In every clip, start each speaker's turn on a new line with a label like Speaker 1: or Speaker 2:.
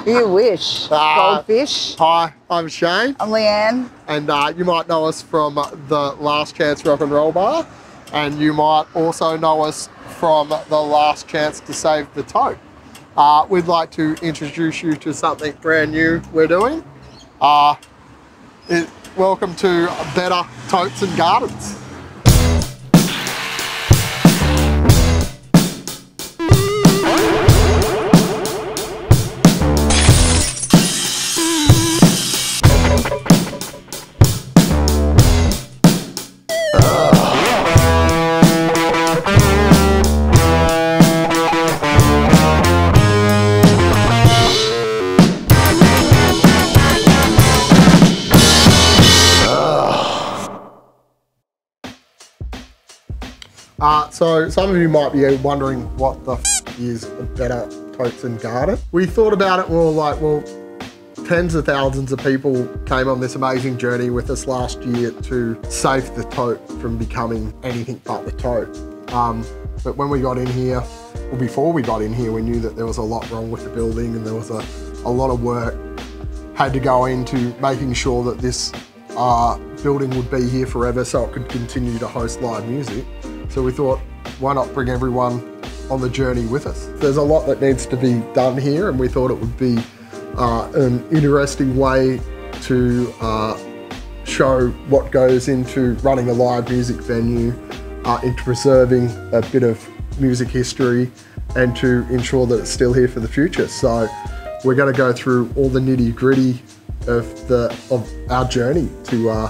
Speaker 1: You wish. Goldfish.
Speaker 2: Hi, I'm Shane.
Speaker 1: I'm Leanne.
Speaker 2: And you might know us from the Last Chance Rock and Roll Bar. And you might also know us from the Last Chance to Save the Tote. We'd like to introduce you to something brand new we're doing. Welcome to better Totes and Gardens. So some of you might be wondering what the f is a better Totes and Garden. We thought about it and we were like, well, tens of thousands of people came on this amazing journey with us last year to save the tote from becoming anything but the tote. But when we got in here, or before we got in here, we knew that there was a lot wrong with the building and there was a lot of work had to go into making sure that this building would be here forever so it could continue to host live music. So we thought, why not bring everyone on the journey with us? There's a lot that needs to be done here and we thought it would be an interesting way to show what goes into running a live music venue, into preserving a bit of music history and to ensure that it's still here for the future. So we're going to go through all the nitty gritty of our journey to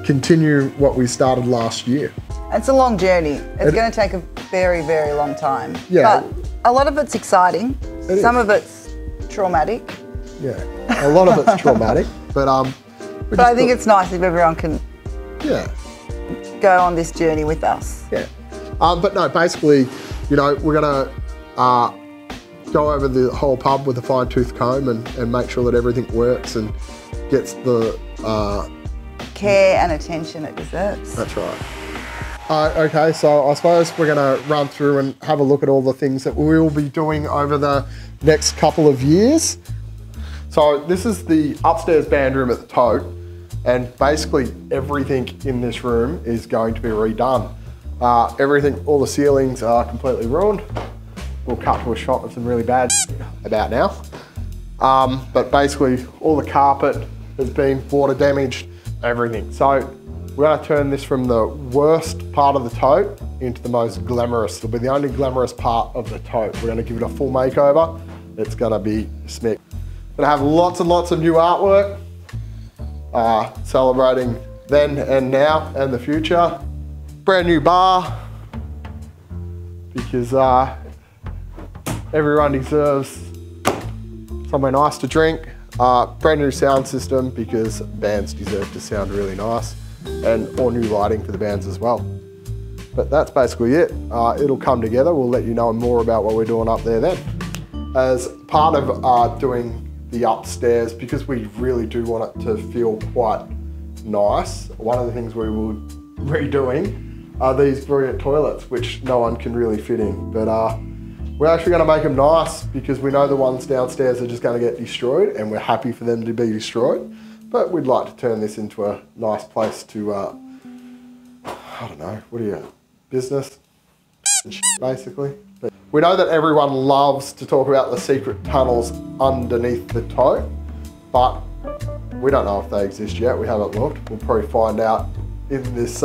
Speaker 2: continue what we started last year.
Speaker 1: It's a long journey. It's going to take a very, very long time.
Speaker 2: Yeah.
Speaker 1: But a lot of it's exciting. Some of it's traumatic.
Speaker 2: Yeah, a lot of it's traumatic. But
Speaker 1: I think it's nice if everyone can go on this journey with us.
Speaker 2: Yeah. But no, basically, you know, we're going to go over the whole pub with a fine-tooth comb and make sure that everything works and gets the
Speaker 1: care and attention it deserves.
Speaker 2: That's right. Okay, so I suppose we're going to run through and have a look at all the things that we will be doing over the next couple of years. So this is the upstairs band room at the Tote, and basically everything in this room is going to be redone. Everything, all the ceilings are completely ruined. We'll cut to a shot of some really bad about now. But basically all the carpet has been water damaged, everything. So we're going to turn this from the worst part of the Tote into the most glamorous. It'll be the only glamorous part of the Tote. We're going to give it a full makeover. It's going to be smick. We're going to have lots and lots of new artwork, celebrating then and now and the future. Brand new bar, because everyone deserves somewhere nice to drink. Brand new sound system, because bands deserve to sound really nice. And all new lighting for the bands as well. But that's basically it. It'll come together. We'll let you know more about what we're doing up there then. As part of doing the upstairs, because we really do want it to feel quite nice, one of the things we will be redoing are these brilliant toilets, which no one can really fit in. But we're actually going to make them nice, because we know the ones downstairs are just going to get destroyed, and we're happy for them to be destroyed. But we'd like to turn this into a nice place to, I don't know, what are you, business and shit, basically. But we know that everyone loves to talk about the secret tunnels underneath the Tote, but we don't know if they exist yet. We haven't looked. We'll probably find out in this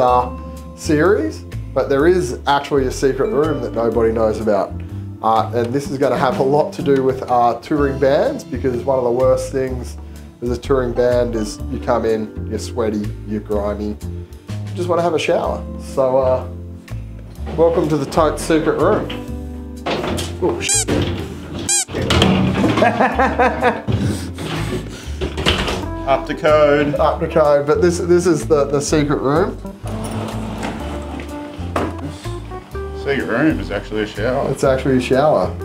Speaker 2: series. But there is actually a secret room that nobody knows about. And this is going to have a lot to do with touring bands, because one of the worst things as a touring band is you come in, you're sweaty, you're grimy, you just want to have a shower. So welcome to the Tote secret room. Oh, shit.
Speaker 3: Up to code.
Speaker 2: Up to code, but this is the secret room.
Speaker 3: Secret room is actually a shower.
Speaker 2: It's actually a shower.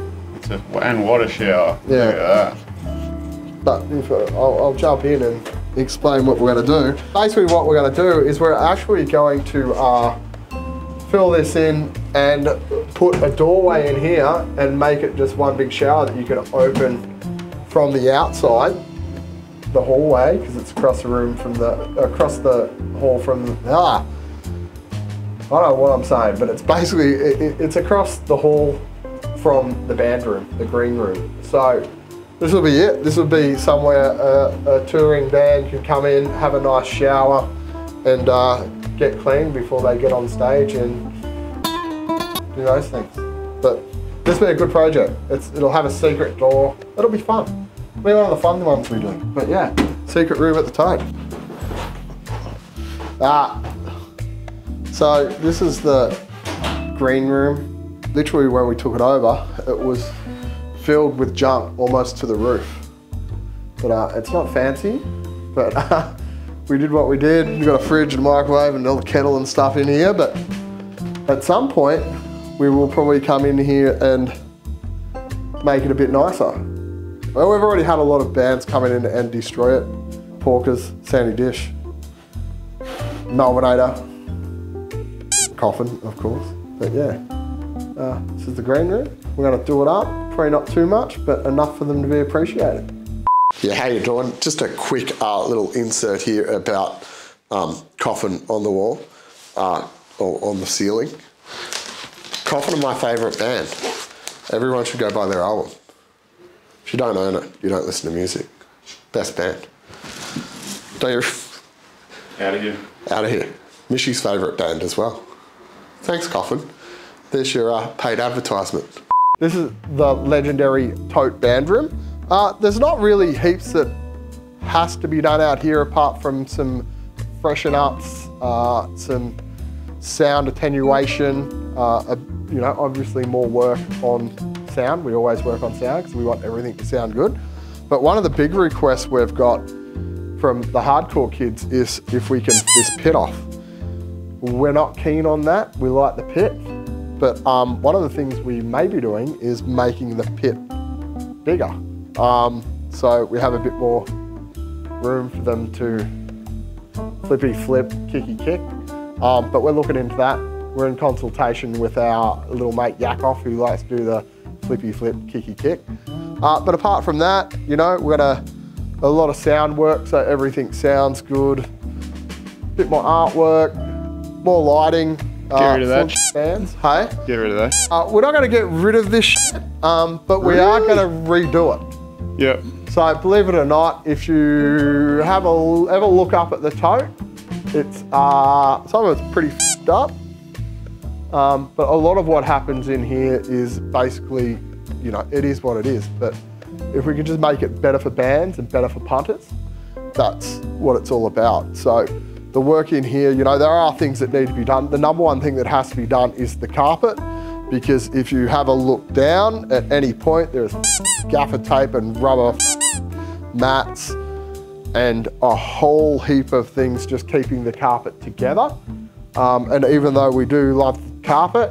Speaker 3: And what a shower.
Speaker 2: Yeah.
Speaker 3: Look at that.
Speaker 2: But if, I'll jump in and explain what we're going to do. Basically what we're going to do is we're actually going to fill this in and put a doorway in here and make it just one big shower that you can open from the outside, the hallway, because it's across the room from across the hall from I don't know what I'm saying, but it's basically, it's across the hall from the band room, the green room. So this will be it. This will be somewhere a touring band can come in, have a nice shower, and get clean before they get on stage and do those things. But this will be a good project. It'll have a secret door. It'll be fun. It'll be one of the fun ones we do. But yeah, secret room at the Tote. So this is the green room. Literally when we took it over, it was filled with junk almost to the roof. But it's not fancy, but we did what we did. We got a fridge and microwave and another kettle and stuff in here, but at some point, we will probably come in here and make it a bit nicer. Well, we've already had a lot of bands coming in and destroy it. Porkers, Sandy Dish, Melbournator, Coffin, of course. But yeah, this is the green room. We're gonna do it up, probably not too much, but enough for them to be appreciated. Yeah, how you doing? Just a quick little insert here about Coffin on the wall, or on the ceiling. Coffin are my favourite band. Everyone should go buy their album. If you don't own it, you don't listen to music. Best band. Don't you?
Speaker 3: Out of here.
Speaker 2: Out of here. Mishy's favourite band as well. Thanks, Coffin. There's your paid advertisement. This is the legendary Tote band room. There's not really heaps that has to be done out here apart from some freshen ups, some sound attenuation, you know, obviously more work on sound. We always work on sound because we want everything to sound good. But one of the big requests we've got from the hardcore kids is if we can this pit off. We're not keen on that. We like the pit, but one of the things we may be doing is making the pit bigger. So we have a bit more room for them to flippy flip, kicky kick. But we're looking into that. We're in consultation with our little mate Yakov, who likes to do the flippy flip, kicky kick. But apart from that, you know, we've got a lot of sound work, so everything sounds good. Bit more artwork, more lighting.
Speaker 3: Get rid of that.
Speaker 2: Bands. Hey?
Speaker 3: Get rid of that.
Speaker 2: We're not going to get rid of this shit, but we are going to redo it.
Speaker 3: Yep.
Speaker 2: So believe it or not, if you have ever look up at the Tote, it's some of it's pretty f***ed up. But a lot of what happens in here is basically, you know, it is what it is. But if we can just make it better for bands and better for punters, that's what it's all about. So the work in here, you know, there are things that need to be done. The number one thing that has to be done is the carpet, because if you have a look down at any point, there's gaffer tape and rubber mats and a whole heap of things just keeping the carpet together. And even though we do love carpet,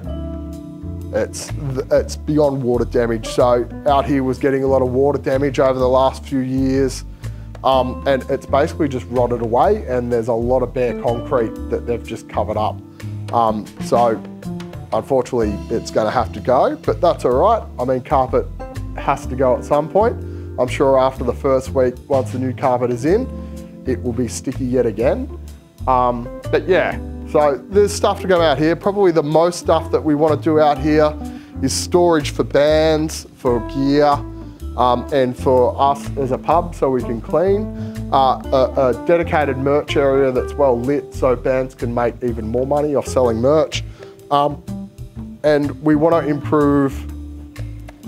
Speaker 2: it's beyond water damage. So out here was getting a lot of water damage over the last few years. And it's basically just rotted away, and there's a lot of bare concrete that they've just covered up. So unfortunately it's gonna have to go, but that's all right. I mean, carpet has to go at some point. I'm sure after the first week, once the new carpet is in, it will be sticky yet again. But yeah, so there's stuff to go out here. Probably the most stuff that we want to do out here is storage for bands, for gear, and for us as a pub so we can clean. A dedicated merch area that's well lit so bands can make even more money off selling merch. And we want to improve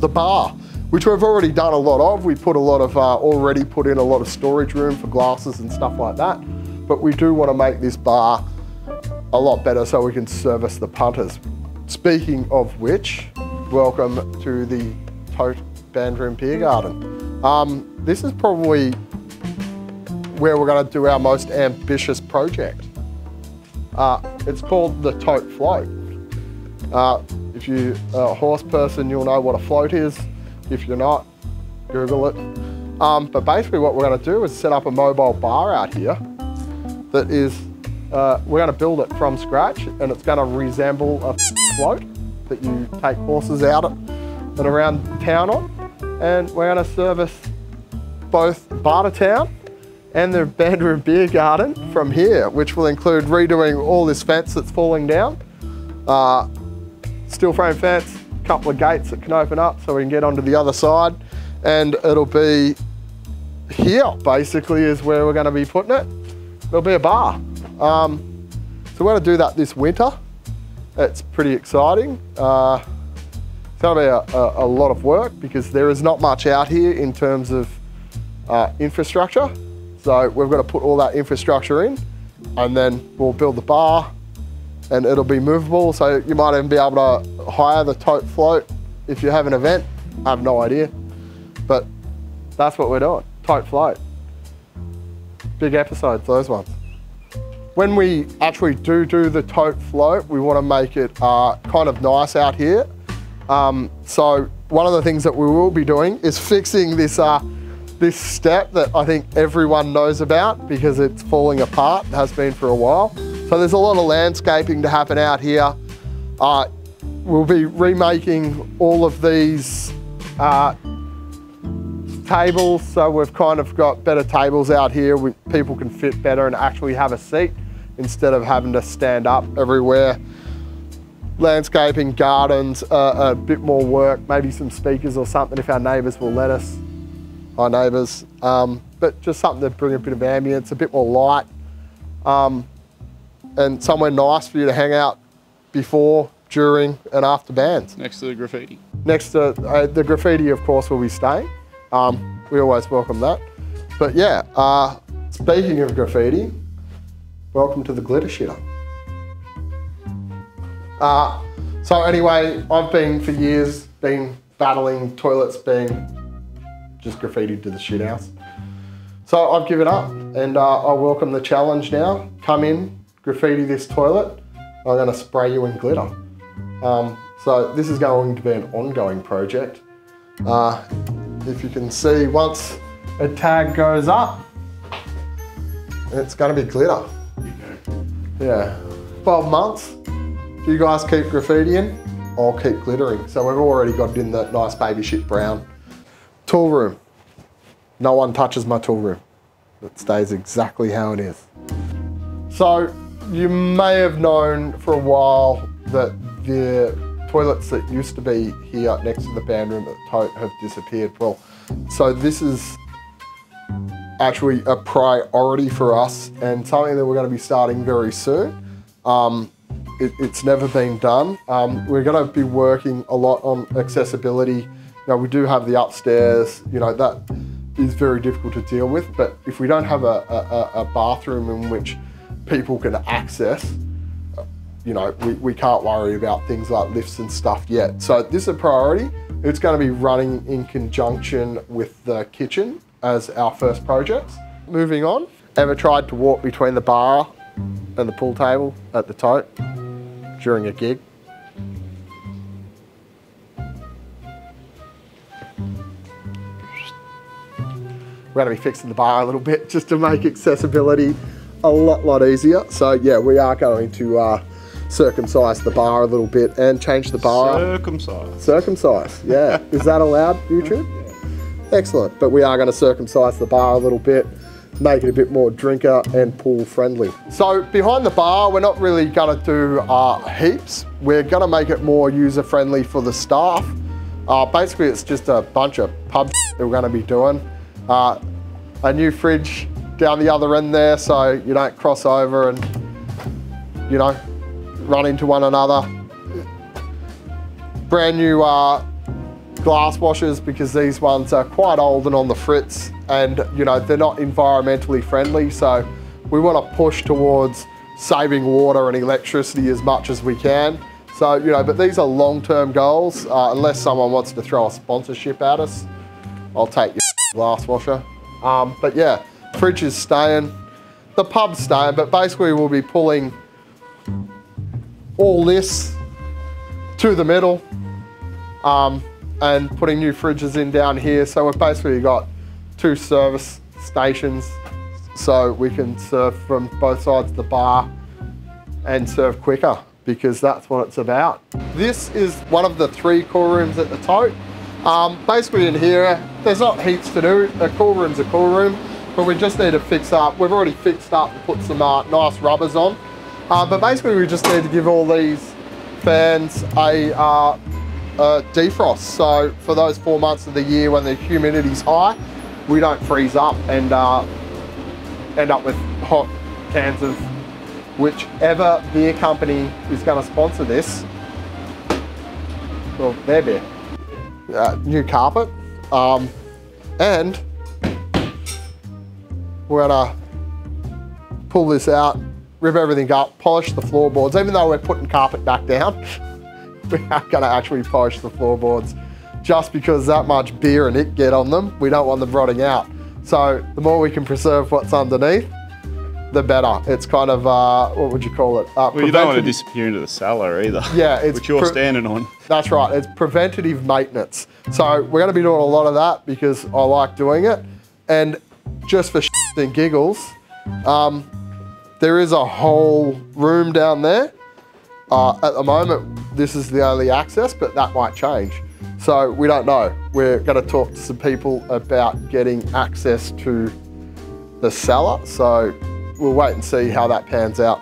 Speaker 2: the bar, which we've already done a lot of. We put a lot of, already put in a lot of storage room for glasses and stuff like that. But we do want to make this bar a lot better so we can service the punters. Speaking of which, welcome to the Tote Band Room Beer Garden. This is probably where we're going to do our most ambitious project. It's called the Tote Float. If you're a horse person, you'll know what a float is. If you're not, Google it. But basically what we're going to do is set up a mobile bar out here that is, we're going to build it from scratch, and it's going to resemble a float that you take horses out and around town on. And we're going to service both Bartertown and the band room beer garden from here, which will include redoing all this fence that's falling down. Steel frame fence, a couple of gates that can open up so we can get onto the other side. And it'll be here, basically, is where we're gonna be putting it. It'll be a bar. So we're gonna do that this winter. It's pretty exciting. It's gonna be a lot of work because there is not much out here in terms of infrastructure. So we've got to put all that infrastructure in, and then we'll build the bar, and it'll be movable. So you might even be able to hire the tote float if you have an event. I have no idea, but that's what we're doing, tote float. Big episodes, those ones. When we actually do the tote float, we want to make it kind of nice out here. So one of the things that we will be doing is fixing this this step that I think everyone knows about because it's falling apart, it has been for a while. So there's a lot of landscaping to happen out here. We'll be remaking all of these tables, so we've kind of got better tables out here. People can fit better and actually have a seat instead of having to stand up everywhere. Landscaping, gardens, a bit more work, maybe some speakers or something if our neighbours will let us. Hi neighbours, but just something to bring a bit of ambience, a bit more light, and somewhere nice for you to hang out before, during and after bands.
Speaker 3: Next to the graffiti. Next
Speaker 2: to the graffiti, of course, will be staying. We always welcome that. But yeah, speaking of graffiti, welcome to the glitter shitter. So anyway, I've been for years battling toilets being just graffitied to the shit house. So I've given up and I welcome the challenge now. Come in, graffiti this toilet. I'm gonna spray you in glitter. So this is going to be an ongoing project. If you can see, once a tag goes up, it's gonna be glitter. Yeah, 12 months. If you guys keep graffitiing, I'll keep glittering. So we've already got it in that nice baby shit brown. Tool room. No one touches my tool room. It stays exactly how it is. So you may have known for a while that the toilets that used to be here next to the band room at Tote have disappeared. Well, so this is actually a priority for us and something that we're going to be starting very soon. It's never been done. We're going to be working a lot on accessibility. You know, we do have the upstairs, you know, that is very difficult to deal with, but if we don't have a bathroom in which people can access, you know, we can't worry about things like lifts and stuff yet. So this is a priority. It's going to be running in conjunction with the kitchen as our first projects. Moving on, ever tried to walk between the bar and the pool table at the Tote during a gig? We're going to be fixing the bar a little bit just to make accessibility a lot easier. So yeah, we are going to circumcise the bar a little bit and change the bar. Circumcise, yeah. Is that allowed, YouTube? Yeah. Excellent, but we are going to circumcise the bar a little bit, make it a bit more drinker and pool friendly. So behind the bar, we're not really going to do heaps. We're going to make it more user friendly for the staff. Basically, it's just a bunch of pub that we're going to be doing. A new fridge down the other end there so you don't cross over and, you know, run into one another. Brand new glass washers because these ones are quite old and on the fritz and, you know, they're not environmentally friendly, so we want to push towards saving water and electricity as much as we can. So, you know, but these are long-term goals. Unless someone wants to throw a sponsorship at us, I'll take your glass washer. But yeah, fridge is staying, the pub's staying, but basically we'll be pulling all this to the middle and putting new fridges in down here. So we've basically got 2 service stations so we can serve from both sides of the bar and serve quicker because that's what it's about. This is one of the 3 cool rooms at the Tote. Basically in here, there's not heaps to do. A cool room's a cool room, but we just need to fix up. We've already fixed up and put some nice rubbers on. But basically we just need to give all these fans a defrost. So for those 4 months of the year when the humidity's high, we don't freeze up and end up with hot cans of whichever beer company is going to sponsor this. Well, their beer. New carpet, and we're gonna pull this out, rip everything up, polish the floorboards. Even though we're putting carpet back down, we are gonna actually polish the floorboards just because that much beer and it get on them. We don't want them rotting out. So the more we can preserve what's underneath, the better. It's kind of, what would you call it?
Speaker 3: Well, you don't want to disappear into the cellar either.
Speaker 2: Yeah, it's
Speaker 3: which you're standing on.
Speaker 2: That's right, it's preventative maintenance. So we're gonna be doing a lot of that because I like doing it. And just for shits and giggles, there is a whole room down there. At the moment, this is the only access, but that might change. So we don't know. We're gonna talk to some people about getting access to the cellar. So we'll wait and see how that pans out.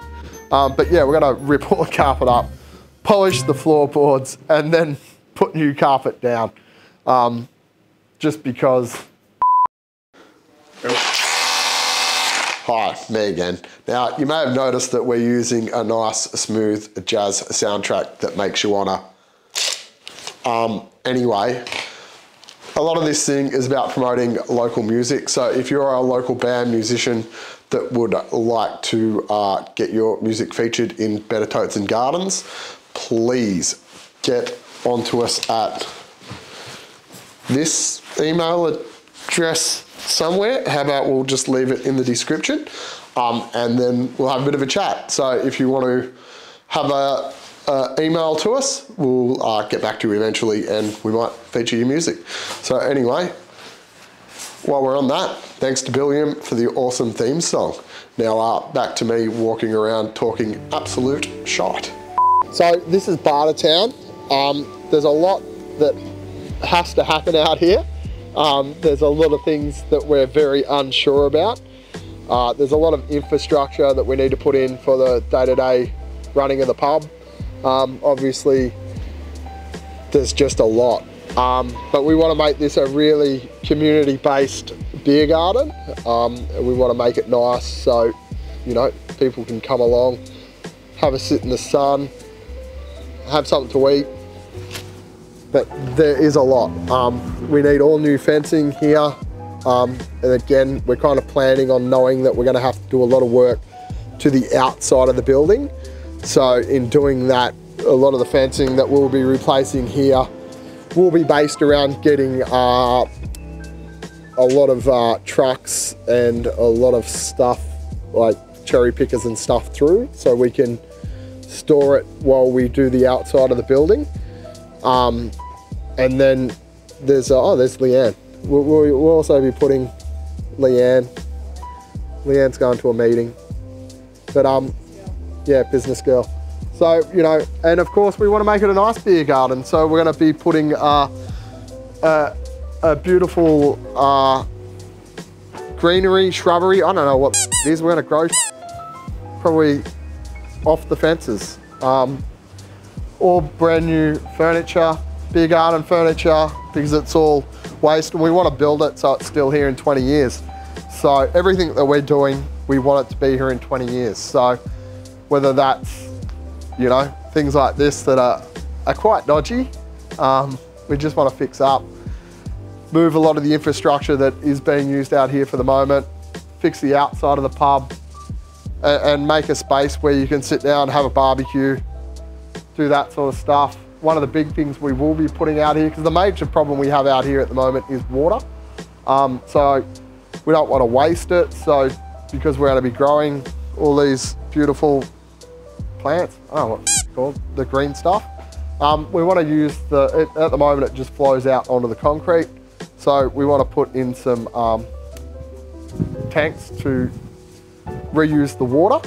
Speaker 2: But yeah, we're gonna rip all the carpet up, polish the floorboards, and then put new carpet down. Just because. Hi, me again. Now, you may have noticed that we're using a nice, smooth jazz soundtrack that makes you wanna. Anyway, a lot of this thing is about promoting local music. So if you're a local band musician that would like to get your music featured in Better Totes and Gardens, please get onto us at this email address somewhere. How about we'll just leave it in the description, and then we'll have a bit of a chat. So if you want to have a email to us, we'll get back to you eventually and we might feature your music. So anyway, while we're on that, thanks to Billiam for the awesome theme song. Now back to me walking around talking absolute shite. So this is Bartertown. There's a lot that has to happen out here. There's a lot of things that we're very unsure about. There's a lot of infrastructure that we need to put in for the day-to-day running of the pub. Obviously, there's just a lot. But we want to make this a really community-based beer garden. We want to make it nice so, you know, people can come along, have a sit in the sun, have something to eat. But there is a lot. We need all new fencing here. And again, we're kind of planning on knowing that we're going to have to do a lot of work to the outside of the building. So in doing that, a lot of the fencing that we'll be replacing here will be based around getting a lot of trucks and a lot of stuff like cherry pickers and stuff through, so we can store it while we do the outside of the building. And then there's Leanne. We'll also be putting Leanne's going to a meeting, but yeah, business girl. So, you know, and of course we want to make it a nice beer garden. So we're going to be putting a beautiful greenery, shrubbery. I don't know what it is. We're going to grow probably off the fences. All brand new furniture, beer garden furniture, because it's all waste and we want to build it so it's still here in 20 years. So everything that we're doing, we want it to be here in 20 years. So whether that's, you know, things like this that are quite dodgy, we just want to fix up, move a lot of the infrastructure that is being used out here for the moment, fix the outside of the pub, and make a space where you can sit down, have a barbecue, do that sort of stuff. One of the big things we will be putting out here, because the major problem we have out here at the moment is water. So we don't want to waste it. So because we're going to be growing all these beautiful plants, I don't know what it's called, the green stuff. We want to use at the moment it just flows out onto the concrete. So we want to put in some tanks to reuse the water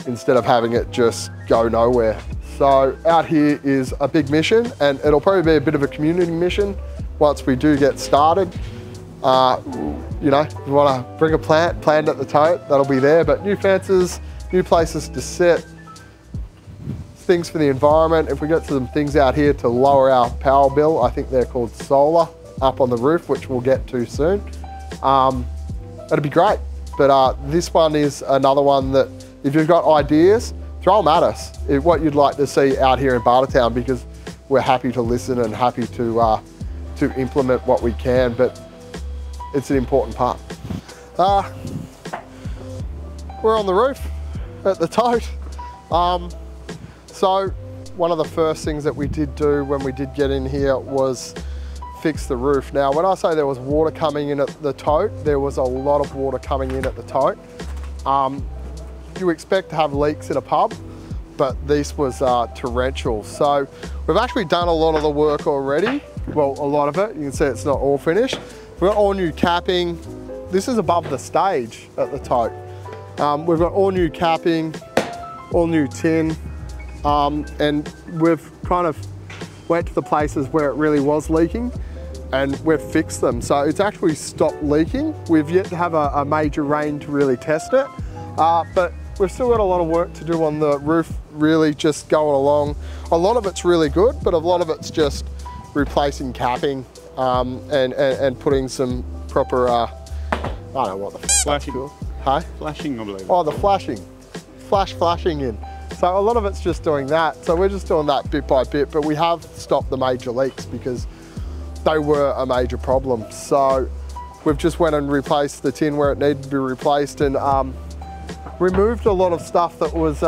Speaker 2: instead of having it just go nowhere. So out here is a big mission, and it'll probably be a bit of a community mission once we do get started. You know, if you want to bring a plant at the Tote, that'll be there. But new fences, new places to sit, things for the environment. If we get some things out here to lower our power bill, I think they're called solar, up on the roof, which we'll get to soon. It'd be great. But this one is another one that if you've got ideas, throw them at us. What you'd like to see out here in Bartertown, because we're happy to listen and happy to implement what we can. But it's an important part. We're on the roof at the Tote. So one of the first things that we did do when we did get in here was fix the roof. Now, when I say there was water coming in at the Tote, there was a lot of water coming in at the Tote. You expect to have leaks in a pub, but this was torrential. So we've actually done a lot of the work already. Well, a lot of it. You can see it's not all finished. We've got all new capping. This is above the stage at the Tote. We've got all new capping, all new tin, and we've kind of went to the places where it really was leaking and we've fixed them. So it's actually stopped leaking. We've yet to have a major rain to really test it, but we've still got a lot of work to do on the roof, really just going along. A lot of it's really good, but a lot of it's just replacing capping and putting some proper, I don't know what the
Speaker 3: flashing.
Speaker 2: Cool. Huh?
Speaker 3: Flashing, I believe.
Speaker 2: Oh, the flashing. Flashing in. So a lot of it's just doing that. So we're just doing that bit by bit, but we have stopped the major leaks because they were a major problem. So we've just went and replaced the tin where it needed to be replaced, and removed a lot of stuff that was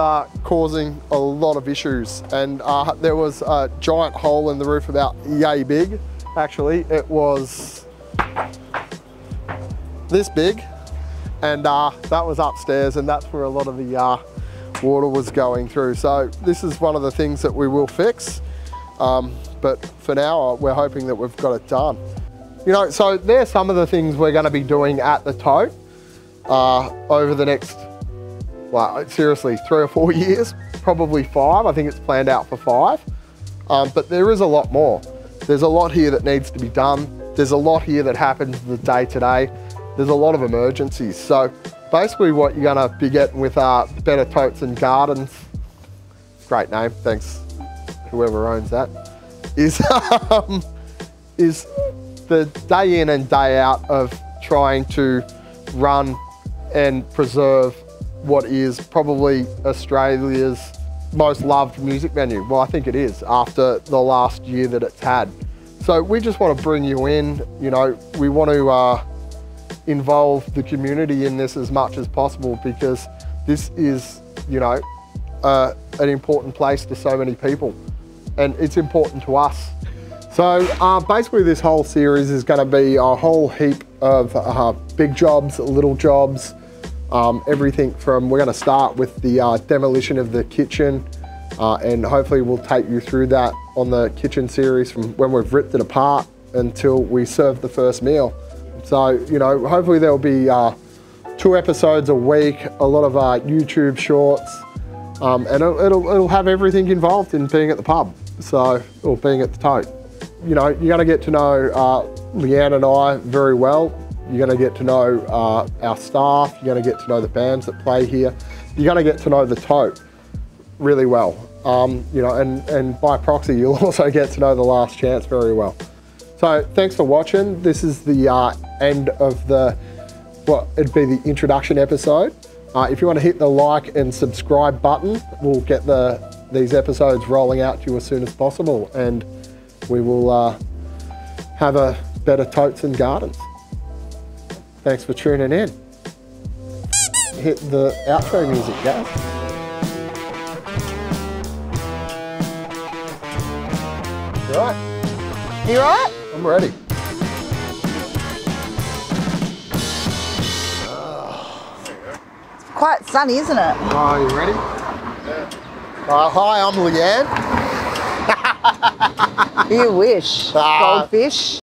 Speaker 2: causing a lot of issues. And there was a giant hole in the roof about yay big. Actually, it was this big, and that was upstairs, and that's where a lot of the water was going through. So this is one of the things that we will fix, but for now we're hoping that we've got it done. You know, so there's some of the things we're going to be doing at the Tote over the next, well, seriously, 3 or 4 years, probably 5. I think it's planned out for 5, but there is a lot more. There's a lot here that needs to be done. There's a lot here that happens the day to day. There's a lot of emergencies. So basically what you're gonna be getting with Better Totes and Gardens, great name, thanks whoever owns that, is the day in and day out of trying to run and preserve what is probably Australia's most loved music venue. Well, I think it is, after the last year that it's had. So we just want to bring you in, you know, we want to involve the community in this as much as possible, because this is, you know, an important place to so many people, and it's important to us. So basically this whole series is going to be a whole heap of big jobs, little jobs, everything from, we're going to start with the demolition of the kitchen, and hopefully we'll take you through that on the kitchen series from when we've ripped it apart until we serve the first meal. So, you know, hopefully there'll be 2 episodes a week, a lot of YouTube shorts, and it'll have everything involved in being at the pub, so, or being at the Tote. You know, you're going to get to know Leanne and I very well. You're going to get to know our staff. You're going to get to know the bands that play here. You're going to get to know the Tote really well. You know, and by proxy, you'll also get to know the Last Chance very well. So thanks for watching. This is the end of the, well, it'd be the introduction episode. If you want to hit the like and subscribe button, we'll get these episodes rolling out to you as soon as possible, and we will have a better Totes and Gardens. Thanks for tuning in. Hit the outro music, guys. You all right?
Speaker 1: You all right?
Speaker 2: I'm ready.
Speaker 1: It's quite sunny, isn't it?
Speaker 2: Are you ready? Yeah. Hi, I'm Leanne.
Speaker 1: You wish. Goldfish.